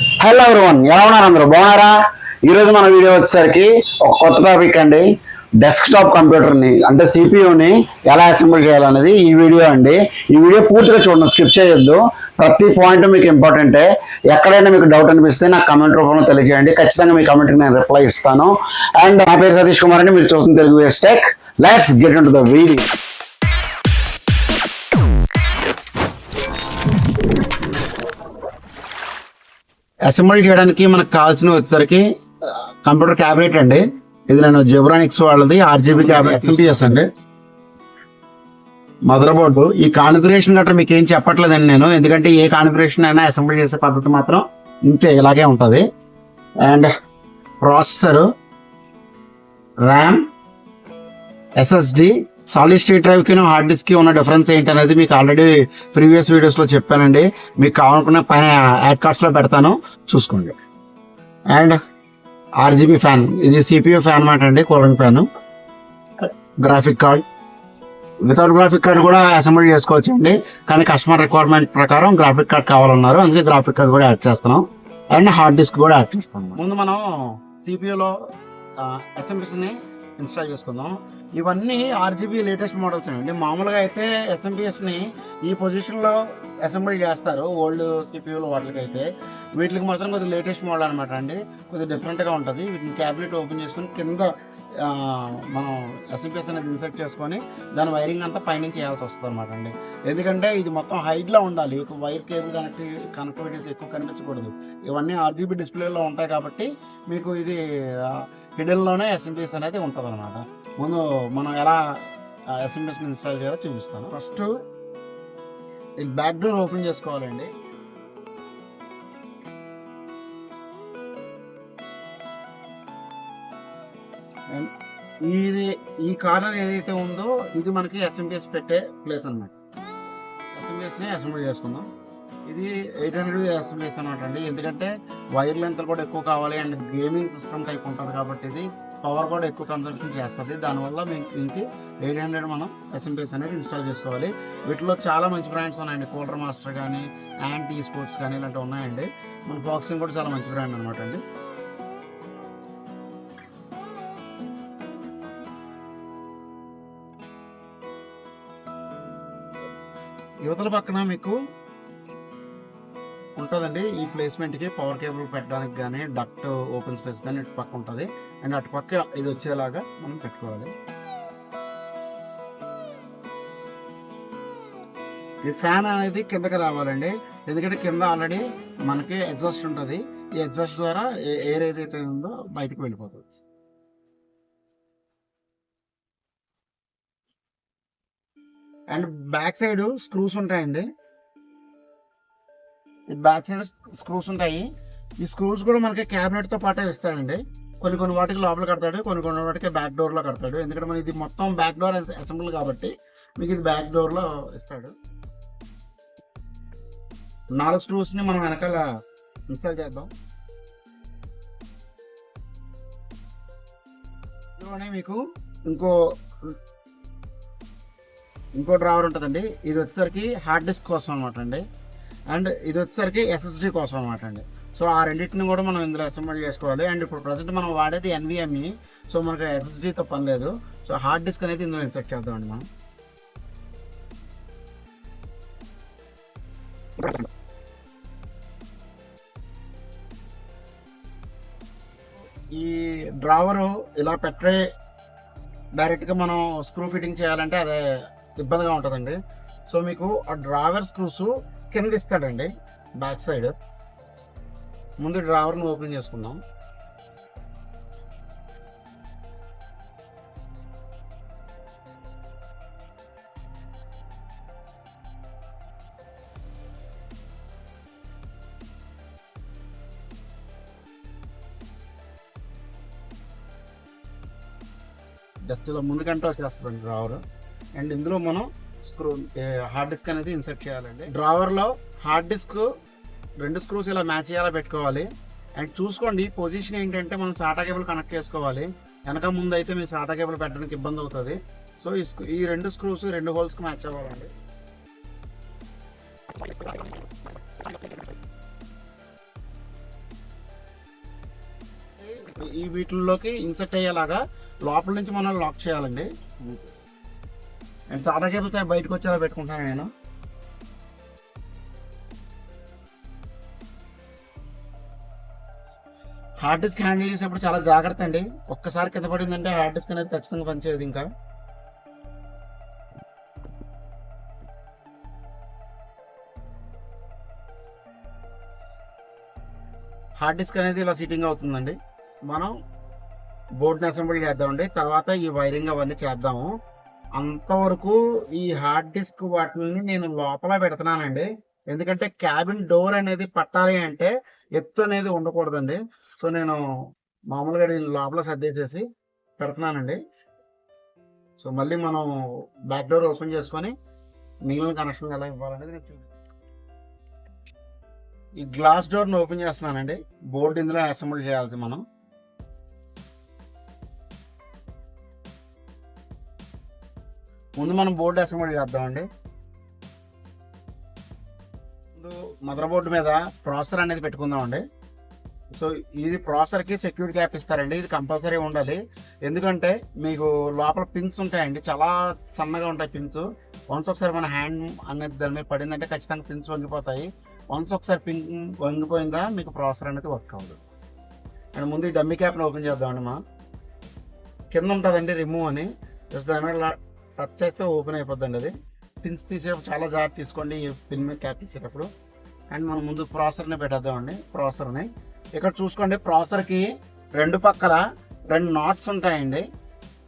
Hello everyone, ఎలా ఉన్నారు? అందరూ బాగున్నారా? ఈరోజు మన వీడియో వచ్చేసరికి ఒక కొత్త టాపిక్ అండి. డెస్క్టాప్ కంప్యూటర్ని అంటే సిపియూని ఎలా అసెంబుల్ చేయాలనేది ఈ వీడియో అండి. ఈ వీడియో పూర్తిగా చూడండి, స్కిప్ చేయొద్దు. ప్రతి పాయింట్ మీకు ఇంపార్టెంటే. ఎక్కడైనా మీకు డౌట్ అనిపిస్తే నాకు కమెంట్ రూపంలో తెలియజేయండి. ఖచ్చితంగా మీ కమెంట్కి నేను రిప్లై ఇస్తాను. అండ్ నా పేరు సతీష్ కుమార్ అండి, మీరు చూస్తున్న Telugu ways tech. Let's get into the video. Assemble చేయడానికి మనకు కావాల్సిన వచ్చేసరికి కంప్యూటర్ క్యాబినెట్ అండి. ఇది నేను జెబ్రానిక్స్ వాళ్ళది ఆర్జీబీ క్యాబినెట్ ఎస్ఎంపిఎస్ అండి. Mother board. ఈ కాన్ఫిగరేషన్ గట్రా మీకు ఏం చెప్పట్లేదండి నేను, ఎందుకంటే ఏ కాన్ఫిగరేషన్ అయినా అసెంబుల్ చేసే పద్ధతి మాత్రం ఇంతే, ఇలాగే ఉంటుంది. And processor, RAM, SSD, solid state drive కి హార్డ్ డిస్క్ కి ఉన్న డిఫరెన్స్ ఏంటనేది మీకు ఆల్రెడీ ప్రీవియస్ వీడియోస్ లో చెప్పానండి. మీకు కావాలనుకున్న పైన యాడ్ కార్డ్స్ లో పెడతాను, చూసుకోండి. అండ్ ఆర్జీబీ ఫ్యాన్, ఇది సిపియూ ఫ్యాన్ అన్నమాట అండి, cooling fan. Graphic card, without graphic card కూడా అసెంబుల్ చేసుకోవచ్చు అండి, కానీ కస్టమర్ రిక్వైర్మెంట్ ప్రకారం గ్రాఫిక్ కార్డ్ కావాలన్నారు, అందుకే గ్రాఫిక్ కార్డ్ కూడా యాడ్ చేస్తున్నాం. అండ్ హార్డ్ డిస్క్ కూడా యాడ్ చేస్తాం. ముందు మనం సిపియూలో ఎస్ఎంపిఎస్ ని ఇన్స్టాల్ చేసుకుందాం. ఇవన్నీ ఆర్జీబీ లేటెస్ట్ మోడల్స్ అండి. మామూలుగా అయితే ఎస్ఎంపిఎస్ ని ఈ పొజిషన్ లో అసెంబుల్ చేస్తారు ఓల్డ్ సిపియూలు వాటికైతే. వీటికి మాత్రం కొద్దిగా లేటెస్ట్ మోడల్ అనమాట అండి, కొద్దిగా డిఫరెంట్ గా ఉంటుంది. వీటిని క్యాబినెట్ ఓపెన్ చేసుకుని కింద మనం ఎస్ఎంపిఎస్ అనేది ఇన్సర్ట్ చేసుకొని దాని వైరింగ్ అంతా పైనుంచి చేయాల్సి వస్తుంది అనమాట అండి. ఎందుకంటే ఇది మొత్తం హైట్ లో ఉండాలి, వైర్ కేబుల్ కనెక్టివిటీస్ ఎక్కువ కనిపించకూడదు. ఇవన్నీ ఆర్జీబీ డిస్ప్లేలో ఉంటాయి కాబట్టి మీకు ఇది హిడెన్ లోనే ఎస్ఎంపిఎస్ అనేది ఉంటుంది అనమాట. ముందు మనం ఎలా ఎస్ఎంపిఎస్ ఇన్స్టాల్ చేయాలో చూపిస్తాను. ఫస్ట్ ఈ బ్యాక్ డోర్ ఓపెన్ చేసుకోవాలండి. ఇది ఈ కార్నర్ ఏదైతే ఉందో ఇది మనకి ఎస్ఎంపిఎస్ పెట్టే ప్లేస్ అనమాట. ఎస్ఎంపిఎస్ ని అసెంబుల్ చేసుకుందాం. ఇది 800 ఎస్ఎంపిఎస్ అనమాట అండి, ఎందుకంటే వైర్ లెంత్ కూడా ఎక్కువ కావాలి అండ్ గేమింగ్ సిస్టమ్ టైప్ ఉంటుంది కాబట్టి ఇది పవర్ కూడా ఎక్కువ కన్సంప్షన్ చేస్తుంది. దానివల్ల మీకు దీనికి 800 మనం ఎస్ఎంపిఎస్ అనేది ఇన్స్టాల్ చేసుకోవాలి. వీటిలో చాలా మంచి బ్రాండ్స్ ఉన్నాయండి, కూలర్ మాస్టర్ కానీ యాంటీ స్పోర్ట్స్ కానీ ఇలాంటివి ఉన్నాయండి. మన బాక్సింగ్ కూడా చాలా మంచి బ్రాండ్ అనమాట అండి. యువతల పక్కన మీకు ఉంటుందండి ఈ ప్లేస్మెంట్కి పవర్ కేబుల్ పెట్టడానికి కానీ డక్ట్ ఓపెన్ స్పేస్ కానీ ఇటు పక్క ఉంటుంది. అండ్ అటు పక్క ఇది వచ్చేలాగా మనం పెట్టుకోవాలి. ఈ ఫ్యాన్ అనేది కిందకి రావాలండి, ఎందుకంటే కింద ఆల్రెడీ మనకి ఎగ్జాస్ట్ ఉంటుంది. ఈ ఎగ్జాస్ట్ ద్వారా ఎయిర్ ఏదైతే ఉందో బయటకు వెళ్ళిపోతుంది. అండ్ బ్యాక్ సైడ్ స్క్రూస్ ఉంటాయండి, బ్యాక్ సైడ్ స్క్రూస్ ఉంటాయి. ఈ స్క్రూస్ కూడా మనకి క్యాబినెట్ తో పాటే ఇస్తాడండి. కొన్ని వాటికి లోపల కడతాడు, కొన్ని వాటికి బ్యాక్ డోర్ లో కడతాడు. ఎందుకంటే మన ఇది మొత్తం బ్యాక్ డోర్ అసెంబుల్ కాబట్టి మీకు ఇది బ్యాక్ డోర్ లో ఇస్తాడు. 4 స్క్రూస్ ని మనం వెనకాల ఇన్స్టాల్ చేద్దాం. ఇందులోనే మీకు ఇంకో డ్రావర్ ఉంటుందండి. ఇది వచ్చేసరికి హార్డ్ డిస్క్ కోసం అనమాట అండి, అండ్ ఇది వచ్చేసరికి ఎస్ఎస్డి కోసం అనమాట అండి. సో ఆ రెండింటిని కూడా మనం ఇందులో అసెంబుల్ చేసుకోవాలి. అండ్ ఇప్పుడు ప్రజెంట్ మనం వాడేది ఎన్విఎంఈ, సో మనకు ఎస్ఎస్డితో పని లేదు. సో హార్డ్ డిస్క్ అనేది ఇందులో ఇన్సర్ట్ చేద్దామండి మనం. ఈ డ్రావరు ఇలా పెట్టే డైరెక్ట్గా మనం స్క్రూ ఫిట్టింగ్ చేయాలంటే అదే ఇబ్బందిగా ఉంటుందండి. సో మీకు ఆ డ్రావర్ స్క్రూస్ కింద ఇస్తాడండి బ్యాక్ సైడ్. ముందు డ్రావర్ని ఓపెన్ చేసుకుందాం. జస్ట్ ఇలా ముందుకంటే వచ్చేస్తుంది డ్రావర్. అండ్ ఇందులో మనం హార్డ్ డిస్క్ అనేది ఇన్సర్ట్ చేయాలండి. డ్రావర్లో హార్డ్ డిస్క్ 2 స్క్రూస్ ఇలా మ్యాచ్ అయ్యేలా పెట్టుకోవాలి. అండ్ చూసుకోండి పొజిషన్ ఏంటంటే మనం సాటా కేబుల్ కనెక్ట్ చేసుకోవాలి. వెనక ముందు అయితే మీరు సాటా కేబుల్ పెట్టడానికి ఇబ్బంది అవుతుంది. సో ఈ 2 స్క్రూస్ 2 హోల్స్కి మ్యాచ్ అవ్వాలండి. ఈ వీటిల్లోకి ఇన్సర్ట్ అయ్యేలాగా లోపల నుంచి మనం లాక్ చేయాలండి. అండ్ సాదా కేబుల్స్ అవి బయటకు వచ్చేలా పెట్టుకుంటాను నేను. హార్డ్ డిస్క్ హ్యాండిల్ చేసేప్పుడు చాలా జాగ్రత్త అండి. ఒక్కసారి కింద పడిందంటే హార్డ్ డిస్క్ అనేది ఖచ్చితంగా పనిచేయదు. ఇంకా హార్డ్ డిస్క్ అనేది ఇలా సిట్టింగ్ అవుతుందండి. మనం బోర్డ్ని అసెంబ్లీ చేద్దామండి. తర్వాత ఈ వైరింగ్ అవన్నీ చేద్దాము. అంతవరకు ఈ హార్డ్ డిస్క్ వాటిని నేను లోపల పెడుతున్నానండి. ఎందుకంటే క్యాబిన్ డోర్ అనేది పట్టాలి అంటే ఎత్తు అనేది ఉండకూడదండి. సో నేను మామూలుగా లోపల సర్దేసేసి పెడుతున్నానండి. సో మళ్ళీ మనం బ్యాక్ డోర్ ఓపెన్ చేసుకొని మిగిలిన కనెక్షన్ ఎలా ఇవ్వాలనేది నేను చూపిస్తాను. ఈ గ్లాస్ డోర్ని ఓపెన్ చేస్తున్నానండి. బోర్డు ఇందులో అసెంబ్లీ చేయాల్సి మనం. ముందు మనం బోర్డు అసెంబ్లీ చేద్దామండి. ముందు మదర్ బోర్డు మీద ప్రాసెసర్ అనేది పెట్టుకుందామండి. సో ఇది ప్రాసెసర్కి సెక్యూరిటీ క్యాప్ ఇస్తారండి. ఇది కంపల్సరీ ఉండాలి. ఎందుకంటే మీకు లోపల పిన్స్ ఉంటాయండి, చాలా సన్నగా ఉంటాయి పిన్స్. వన్స్ ఒకసారి మన హ్యాండ్ అనేది దాని మీద పడిందంటే ఖచ్చితంగా పిన్స్ వంగిపోతాయి. వన్స్ ఒకసారి పిన్ వంగిపోయిందా మీకు ప్రాసెసర్ అనేది వర్క్ అవ్వదు. అండ్ ముందు ఈ డమ్మీ క్యాప్ని ఓపెన్ చేద్దామండి. మా కింద ఉంటుందండి రిమూవ్ అని, జస్ట్ దాని మీద టచ్ చేస్తే ఓపెన్ అయిపోద్దండి. అది పిన్స్ తీసేటప్పుడు చాలా జాగ్రత్త తీసుకోండి ఈ పిన్ మీద క్యాప్ తీసేటప్పుడు. అండ్ మనం ముందు ప్రాసెసర్ని పెట్టేద్దామండి. ప్రాసెసర్ని ఇక్కడ చూసుకోండి. ప్రాసెసర్కి రెండు పక్కల 2 నాట్స్ ఉంటాయండి,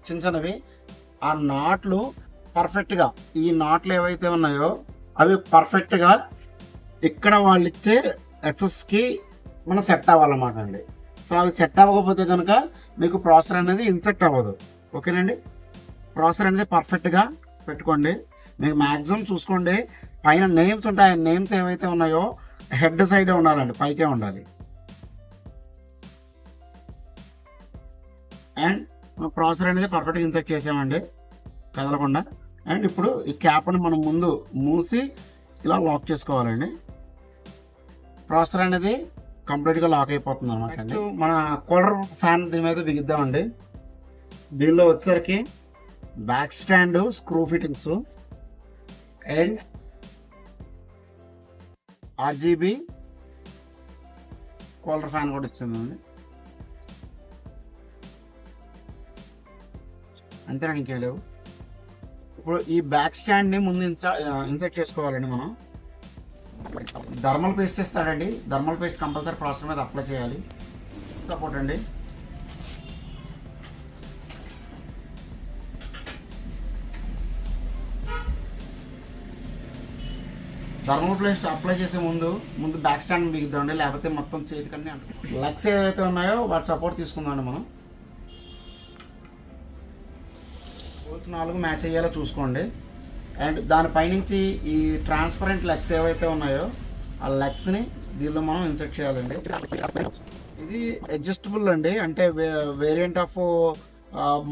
చిన్న చిన్నవి. ఆ నాట్లు పర్ఫెక్ట్గా, ఈ నాట్లు ఏవైతే ఉన్నాయో అవి పర్ఫెక్ట్గా ఇక్కడ వాళ్ళు ఇచ్చే ఎక్సెస్కి మనం సెట్ అవ్వాలన్నమాట అండి. సో అవి సెట్ అవ్వకపోతే కనుక మీకు ప్రాసెసర్ అనేది ఇన్సెక్ట్ అవ్వదు. ఓకేనండి. ప్రాసెసర్ అనేది పర్ఫెక్ట్గా పెట్టుకోండి. మీకు మ్యాక్సిమం చూసుకోండి పైన నేమ్స్ ఉంటాయి. నేమ్స్ ఏవైతే ఉన్నాయో హెడ్ సైడే ఉండాలండి, పైకే ఉండాలి. అండ్ ప్రాసెసర్ అనేది పర్ఫెక్ట్గా ఇన్సెక్ట్ చేసామండి కదలకుండా. అండ్ ఇప్పుడు ఈ క్యాప్ని మనం ముందు మూసి ఇలా లాక్ చేసుకోవాలండి. ప్రాసెసర్ అనేది కంప్లీట్గా లాక్ అయిపోతుంది అనమాట అండి. మన కూలర్ ఫ్యాన్ దీని మీద బిగిద్దామండి. దీనిలో వచ్చేసరికి back stand screw fittings and RGB cooler fan కూడా ఇచ్చిందండి. అంతేనా, ఇంకేం లేవు. ఇప్పుడు ఈ బ్యాక్ స్టాండ్ని ముందు ఇన్సర్ట్ చేసుకోవాలండి. మనం థర్మల్ పేస్ట్ ఇస్తాడండి. థర్మల్ పేస్ట్ కంపల్సరీ ప్రాసెస్ మీద అప్లై చేయాలి. సపోర్ట్ అండి. థర్మల్ పేస్ట్ అప్లై చేసే ముందు బ్యాక్ స్టాండ్ బిగిద్దామండి, లేకపోతే మొత్తం చేతికన్నీ అంటుంది. లెగ్స్ ఏవైతే ఉన్నాయో వాటి సపోర్ట్ తీసుకుందామండి. మనం హోల్స్ 4 మ్యాచ్ అయ్యేలా చూసుకోండి. అండ్ దానిపైనుంచి ఈ ట్రాన్స్పరెంట్ లెగ్స్ ఏవైతే ఉన్నాయో ఆ లెగ్స్ని దీనిలో మనం ఇన్సర్ట్ చేయాలండి. ఇది అడ్జస్టబుల్ అండి, అంటే వేరియంట్ ఆఫ్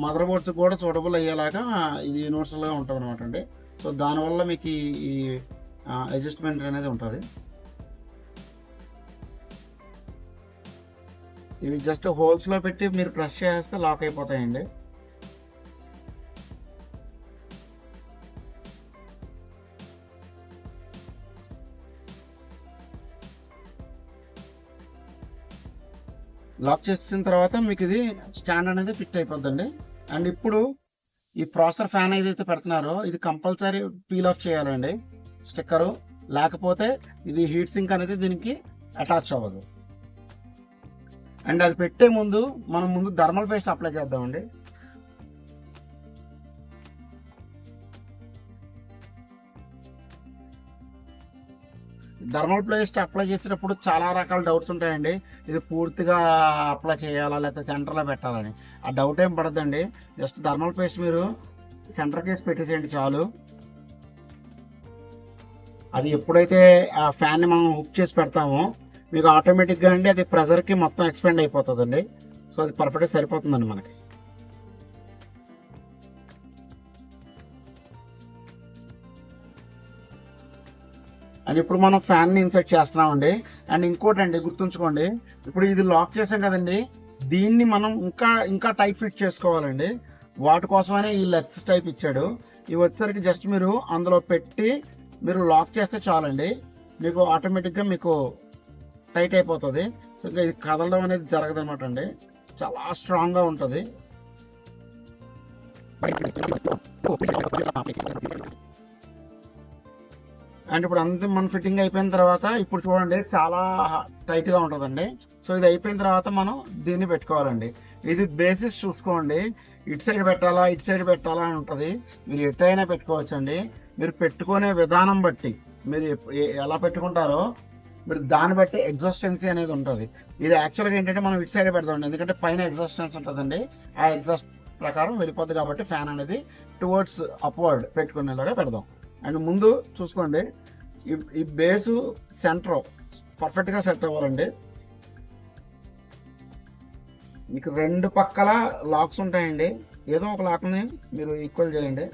మదర్ బోర్డ్స్ కూడా సూటబుల్ అయ్యేలాగా ఇది యూనివర్సల్గా ఉంటుంది అనమాట అండి. సో దానివల్ల మీకు ఈ అడ్జస్ట్మెంట్ అనేది ఉంటుంది. ఇవి జస్ట్ హోల్స్లో పెట్టి మీరు ప్రెస్ చేస్తే లాక్ అయిపోతాయండి. లాక్ చేసిన తర్వాత మీకు ఇది స్టాండ్ అనేది ఫిట్ అయిపోద్దండి. అండ్ ఇప్పుడు ఈ ప్రాసెసర్ ఫ్యాన్ ఏదైతే పెడుతున్నారో ఇది కంపల్సరీ పీల్ ఆఫ్ చేయాలండి స్టిక్కరు, లేకపోతే ఇది హీట్ సింక్ అనేది దీనికి అటాచ్ అవ్వదు. అండ్ అది పెట్టే ముందు మనం ముందు థర్మల్ పేస్ట్ అప్లై చేద్దామండి. థర్మల్ పేస్ట్ అప్లై చేసేటప్పుడు చాలా రకాల డౌట్స్ ఉంటాయండి. ఇది పూర్తిగా అప్లై చేయాలా లేకపోతే సెంటర్లో పెట్టాలని. ఆ డౌట్ ఏం పడద్దండి. జస్ట్ థర్మల్ పేస్ట్ మీరు సెంటర్ చేసి పెట్టేసేయండి చాలు. అది ఎప్పుడైతే ఆ ఫ్యాన్ని మనం హుక్ చేసి పెడతామో మీకు ఆటోమేటిక్గా అండి అది ప్రెషర్కి మొత్తం ఎక్స్పెండ్ అయిపోతుందండి. సో అది పర్ఫెక్ట్గా సరిపోతుందండి మనకి. అండ్ ఇప్పుడు మనం ఫ్యాన్ని ఇన్సర్ట్ చేస్తున్నామండి. అండ్ ఇంకోటి అండి గుర్తుంచుకోండి, ఇప్పుడు ఇది లాక్ చేసాం కదండి, దీన్ని మనం ఇంకా టైప్ ఫిట్ చేసుకోవాలండి. వాటి కోసమనే ఈ లెగ్స్ టైప్ ఇచ్చాడు. ఇవి వచ్చేసరికి జస్ట్ మీరు అందులో పెట్టి మీరు లాక్ చేస్తే చాలండి, మీకు ఆటోమేటిక్గా మీకు టైట్ అయిపోతుంది. సో ఇంకా ఇది కదలడం అనేది జరగదు అనమాట అండి, చాలా స్ట్రాంగ్గా ఉంటుంది. అండ్ ఇప్పుడు అంతా మన ఫిట్టింగ్ అయిపోయిన తర్వాత ఇప్పుడు చూడండి చాలా టైట్గా ఉంటుందండి. సో ఇది అయిపోయిన తర్వాత మనం దీన్ని పెట్టుకోవాలండి. ఇది బేసిస్ చూసుకోండి, ఇటు సైడ్ పెట్టాలా ఇటు సైడ్ పెట్టాలా అని ఉంటుంది. మీరు ఎట్టయినా పెట్టుకోవచ్చండి. మీరు పెట్టుకునే విధానం బట్టి మీరు ఎలా పెట్టుకుంటారో మీరు దాన్ని బట్టి ఎగ్జాస్టెన్సీ అనేది ఉంటుంది. ఇది యాక్చువల్గా ఏంటంటే మనం ఇటు సైడ్ పెడతామండి, ఎందుకంటే పైన ఎగ్జాస్టెన్స్ ఉంటుందండి. ఆ ఎగ్జాస్ట్ ప్రకారం వెళ్ళిపోద్ది కాబట్టి ఫ్యాన్ అనేది టువర్డ్స్ అప్వర్డ్ పెట్టుకునేలాగా పెడదాం. అండ్ ముందు చూసుకోండి, ఈ బేసు సెంటర్ పర్ఫెక్ట్గా సెట్ అవ్వాలండి. మీకు రెండు పక్కల లాక్స్ ఉంటాయండి, ఏదో ఒక లాక్ని మీరు ఈక్వల్ చేయండి,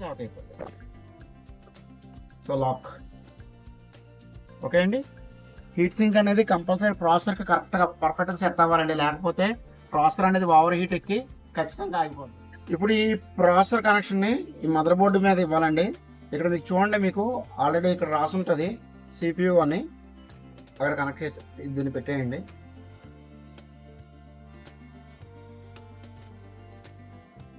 లాక్ అయిపోతుంది. సో లాక్ ఓకే అండి. హీట్ సింక్ అనేది కంపల్సరీ ప్రాసెసర్కి కరెక్ట్గా పర్ఫెక్ట్గా సెట్ అవ్వాలండి, లేకపోతే ప్రాసెసర్ అనేది ఓవర్ హీట్ ఎక్కి ఖచ్చితంగా ఆగిపోతుంది. ఇప్పుడు ఈ ప్రాసెసర్ కనెక్షన్ని ఈ మదర్ బోర్డు మీద ఇవ్వాలండి. ఇక్కడ మీకు చూడండి, మీకు ఆల్రెడీ ఇక్కడ రాసి ఉంటుంది CPU అని, అక్కడ కనెక్ట్ చేసి దీన్ని పెట్టేయండి.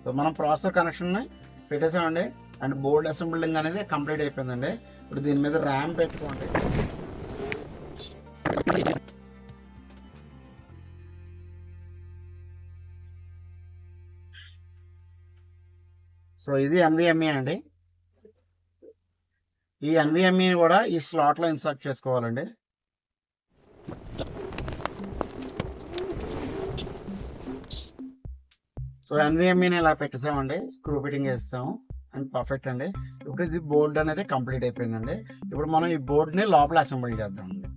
సో మనం ప్రాసెసర్ కనెక్షన్ని పెట్టేసామండి. అండ్ బోర్డ్ అసెంబ్లింగ్ అనేది కంప్లీట్ అయిపోయిందండి. ఇప్పుడు దీని మీద ర్యామ్ పెట్టుకోండి. సో ఇది NVMe అండి. ఈ NVMeని కూడా ఈ స్లాట్లో ఇన్సర్ట్ చేసుకోవాలండి. సో NVMeని ఇలా పెట్టేసామండి, స్క్రూ ఫిట్టింగ్ చేస్తాము అండ్ పర్ఫెక్ట్ అండి. ఇప్పుడు ఇది బోర్డ్ అనేది కంప్లీట్ అయిపోయిందండి. ఇప్పుడు మనం ఈ బోర్డ్ని లోపల అసెంబుల్ చేద్దామండి.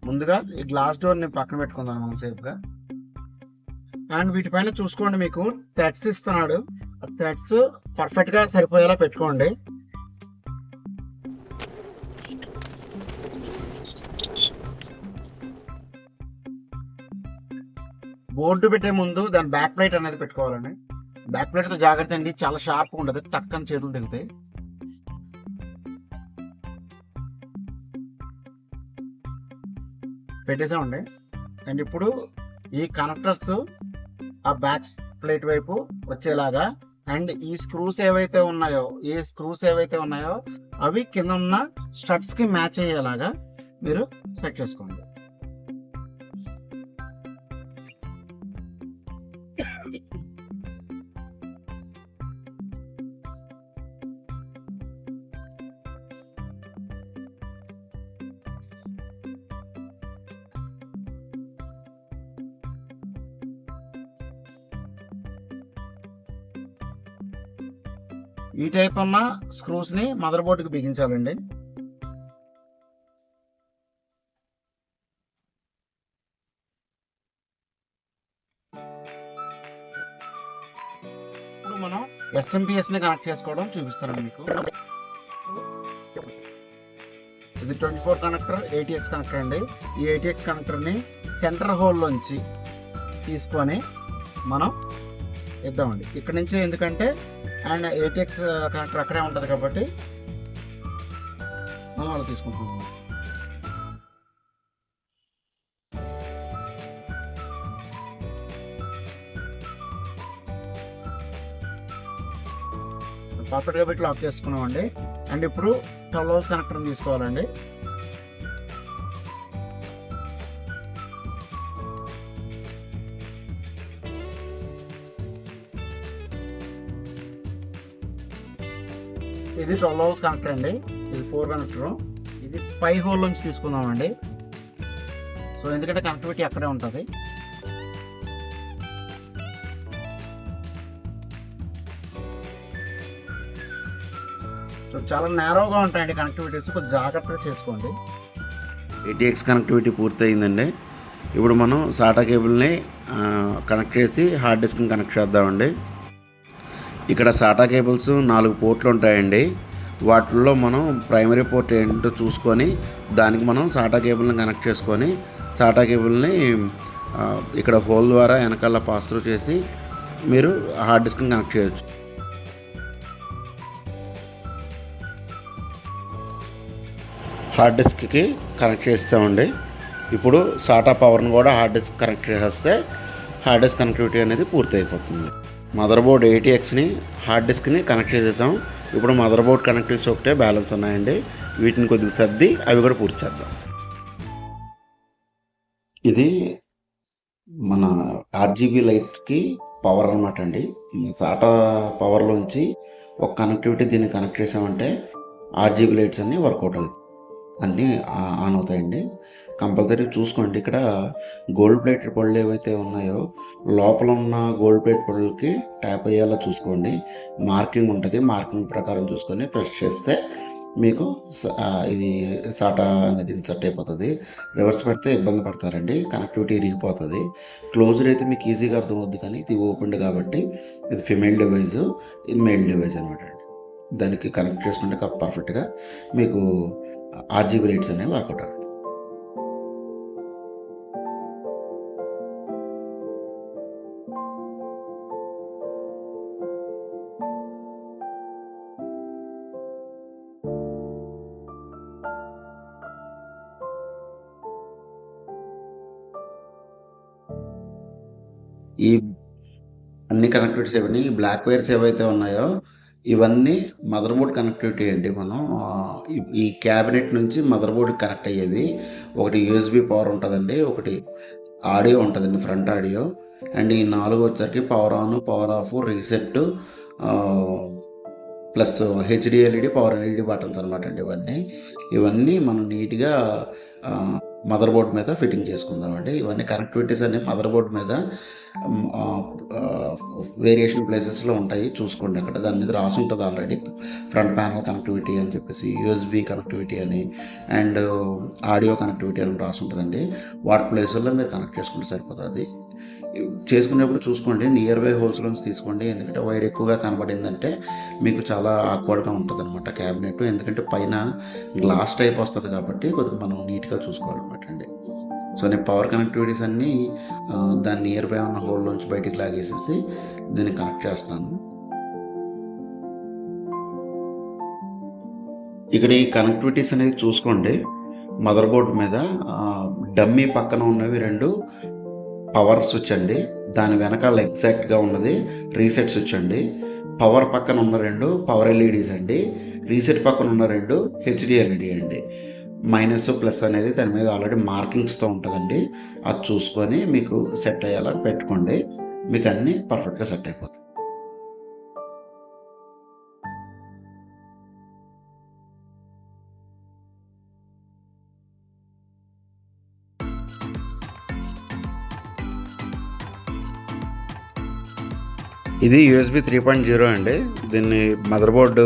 ముందుగా ఈ గ్లాస్ డోర్ని పక్కన పెట్టుకుందాం మనం సేఫ్గా. అండ్ వీటిపైన చూసుకోండి, మీకు థ్రెడ్స్ ఇస్తున్నాడు. థ్రెడ్స్ పర్ఫెక్ట్గా సరిపోయేలా పెట్టుకోండి. బోర్డు పెట్టే ముందు దాని బ్యాక్ ప్లేట్ అనేది పెట్టుకోవాలండి. బ్యాక్ ప్లేట్తో జాగ్రత్త అండి, చాలా షార్ప్గా ఉంటుంది, టక్కని చేతులు దిగుతాయి. పెట్టేసామండి. అండ్ ఇప్పుడు ఈ కనెక్టర్స్ ఆ బ్యాక్ ప్లేట్ వైపు వచ్చేలాగా, అండ్ ఈ స్క్రూస్ ఏవైతే ఉన్నాయో అవి కింద ఉన్న స్టడ్స్ కి మ్యాచ్ అయ్యేలాగా మీరు సెట్ చేసుకోండి. ఈ టైప్ ఉన్న స్క్రూస్ ని మదర్ బోర్డుకి బిగించాలండి. ఇప్పుడు మనం SMPS ని కనెక్ట్ చేసుకోవడం చూపిస్తానండి మీకు. ఇది 24 కనెక్టర్, ATX కనెక్టర్ అండి. ఈ ATX కనెక్టర్ని సెంటర్ హోల్ లోంచి తీసుకొని మనం ఇద్దామండి ఇక్కడ నుంచి, ఎందుకంటే అండ్ ATX కనెక్టర్ అక్కడే ఉంటుంది కాబట్టి మనం అలా తీసుకుంటున్నాం. పర్ఫెక్ట్గా పెట్టి లాక్ చేసుకున్నామండి. అండ్ ఇప్పుడు 12 volts కనెక్టర్ని తీసుకోవాలండి. ఇది 12 volts కనెక్టర్ అండి. ఇది 4 కనెక్టర్. ఇది పై హోల్ నుంచి తీసుకుందామండి. సో ఎందుకంటే కనెక్టివిటీ అక్కడే ఉంటుంది. సో చాలా నేరోగా ఉంటాయండి కనెక్టివిటీస్, కొంచెం జాగ్రత్తగా చేసుకోండి. ATX కనెక్టివిటీ పూర్తయిందండి. ఇప్పుడు మనం SATA కేబుల్ని కనెక్ట్ చేసి హార్డ్ డిస్క్ని కనెక్ట్ చేద్దామండి. ఇక్కడ SATA కేబుల్స్ 4 పోర్ట్లు ఉంటాయండి. వాటిల్లో మనం ప్రైమరీ పోర్ట్ ఏంటో చూసుకొని దానికి మనం సాటా కేబుల్ని కనెక్ట్ చేసుకొని సాటా కేబుల్ని ఇక్కడ హోల్ ద్వారా వెనకాల పాస్ త్రూ చేసి మీరు హార్డ్ డిస్క్ని కనెక్ట్ చేయొచ్చు. హార్డ్ డిస్క్కి కనెక్ట్ చేస్తామండి. ఇప్పుడు సాటా పవర్ని కూడా హార్డ్ డిస్క్ కనెక్ట్ చేసేస్తే హార్డ్ డిస్క్ కనెక్టివిటీ అనేది పూర్తి అయిపోతుంది. మదర్ బోర్డ్ ATXని హార్డ్ డిస్క్ని కనెక్ట్ చేసేసాం. ఇప్పుడు మదర్ బోర్డ్ కనెక్టివ్స్ ఒకటే బ్యాలెన్స్ ఉన్నాయండి. వీటిని కొద్దిగా సర్ది అవి కూడా పూర్తి చేద్దాం. ఇది మన RGB లైట్స్కి పవర్ అనమాట అండి. సాటా పవర్లోంచి ఒక కనెక్టివిటీ దీన్ని కనెక్ట్ చేసామంటే RGB లైట్స్ అన్నీ వర్కౌట్ అవుతాయి, అన్నీ ఆన్ అవుతాయండి. కంపల్సరీ చూసుకోండి. ఇక్కడ గోల్డ్ ప్లేటెడ్ పళ్ళు ఏవైతే ఉన్నాయో లోపల ఉన్న గోల్డ్ ప్లేట్ పళ్ళకి ట్యాప్ అయ్యేలా చూసుకోండి. మార్కింగ్ ఉంటుంది, మార్కింగ్ ప్రకారం చూసుకొని ప్రెస్ చేస్తే మీకు ఇది సాటా అనేది ఇన్సర్ట్ అయిపోతుంది. రివర్స్ పెడితే ఇబ్బంది పడతారండి, కనెక్టివిటీ ఇరిగిపోతుంది. క్లోజ్డ్ అయితే మీకు ఈజీగా అర్థమవుద్ది, కానీ ఇది ఓపెన్డ్ కాబట్టి ఇది ఫిమేల్ డివైస్, ఇది మేల్ డివైస్ అనమాట అండి. దానికి కనెక్ట్ చేసుకుంటే పర్ఫెక్ట్గా మీకు RGB లైట్స్ అనేవి వర్కౌట్ అవుతాయి. ఈ అన్ని కనెక్టివిటీస్ ఇవన్నీ బ్లాక్ వైర్స్ ఏవైతే ఉన్నాయో ఇవన్నీ మదర్ బోర్డ్ కనెక్టివిటీ అండి. మనం ఈ క్యాబినెట్ నుంచి మదర్ బోర్డ్కి కనెక్ట్ అయ్యేవి. ఒకటి USB పవర్ ఉంటుందండి, ఒకటి ఆడియో ఉంటుందండి, ఫ్రంట్ ఆడియో. అండ్ ఈ 4 వచ్చరికి power on, power of, reset plus HDLED, power LED buttons అనమాట అండి. ఇవన్నీ మనం నీట్గా మదర్ బోర్డ్ మీద ఫిట్టింగ్ చేసుకుందామండి. ఇవన్నీ కనెక్టివిటీస్ అన్నీ మదర్ బోర్డ్ మీద వేరియేషన్ ప్లేసెస్లో ఉంటాయి, చూసుకోండి. అక్కడ దాని మీద రాసి ఉంటుంది ఆల్రెడీ, ఫ్రంట్ ప్యానల్ కనెక్టివిటీ అని చెప్పేసి, USB కనెక్టివిటీ అని, అండ్ ఆడియో కనెక్టివిటీ అని రాసి ఉంటుందండి. వాటి ప్లేసుల్లో మీరు కనెక్ట్ చేసుకుంటే సరిపోతుంది. చేసుకునేప్పుడు చూసుకోండి, నియర్ బై హోల్స్ నుంచి తీసుకోండి. ఎందుకంటే వైర్ ఎక్కువగా కనబడిందంటే మీకు చాలా ఆక్వర్డ్గా ఉంటుంది అనమాట క్యాబినెట్. ఎందుకంటే పైన గ్లాస్ టైప్ వస్తుంది కాబట్టి కొద్దిగా మనం నీట్గా చూసుకోవాలన్నమాట అండి. సో నేను పవర్ కనెక్టివిటీస్ అన్నీ దాని నియర్ బై ఉన్న హోల్ నుంచి బయటికి లాగేసేసి దీన్ని కనెక్ట్ చేస్తాను. ఇక్కడ ఈ కనెక్టివిటీస్ అనేది చూసుకోండి. మదర్ బోర్డ్ మీద డమ్మీ పక్కన ఉన్నవి 2 పవర్ స్విచ్ అండి, దాని వెనకాల ఎగ్జాక్ట్గా ఉన్నది రీసెట్ స్విచ్ అండి. పవర్ పక్కన ఉన్న 2 పవర్ LEDs అండి, రీసెట్ పక్కన ఉన్న 2 HDLED అండి. మైనస్ ప్లస్ అనేది దాని మీద ఆల్రెడీ మార్కింగ్స్తో ఉంటుందండి. అది చూసుకొని మీకు సెట్ అయ్యేలా పెట్టుకోండి, మీకు అన్నీ పర్ఫెక్ట్గా సెట్ అయిపోతాయి. ఇది USB 3.0 అండి. దీన్ని మదర్ బోర్డు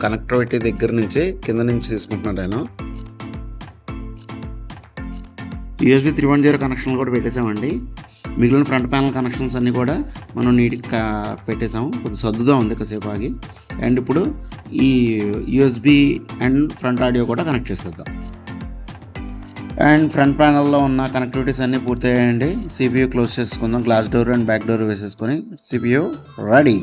కనెక్టివిటీ దగ్గర నుంచి కింద నుంచి తీసుకుంటున్నాను నేను. USB 3.0 కనెక్షన్ కూడా పెట్టేసామండి. మిగిలిన ఫ్రంట్ ప్యానల్ కనెక్షన్స్ అన్నీ కూడా మనం నీట్గా పెట్టేసాము. కొద్దిగా సర్దుదా ఉంది కాసేపు ఆగి. అండ్ ఇప్పుడు ఈ USB అండ్ ఫ్రంట్ ఆడియో కూడా కనెక్ట్ చేసేద్దాం. అండ్ ఫ్రంట్ ప్యానల్లో ఉన్న కనెక్టివిటీస్ అన్నీ పూర్తయ్యాయండి. CPU క్లోజ్ చేసుకుందాం, glass door and back door వేసేసుకొని CPU రెడీ.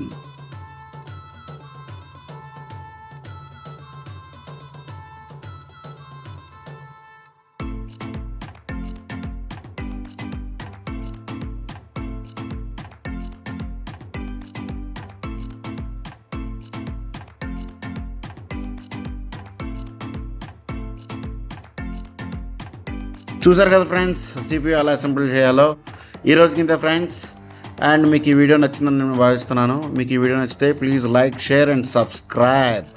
చూసారు కదా ఫ్రెండ్స్, CPU ఎలా అసెంబుల్ చేయాలో. ఈరోజుకి ఇంత ఫ్రెండ్స్. అండ్ మీకు ఈ వీడియో నచ్చిందని నేను భావిస్తున్నాను. మీకు ఈ వీడియో నచ్చితే please like, share and subscribe.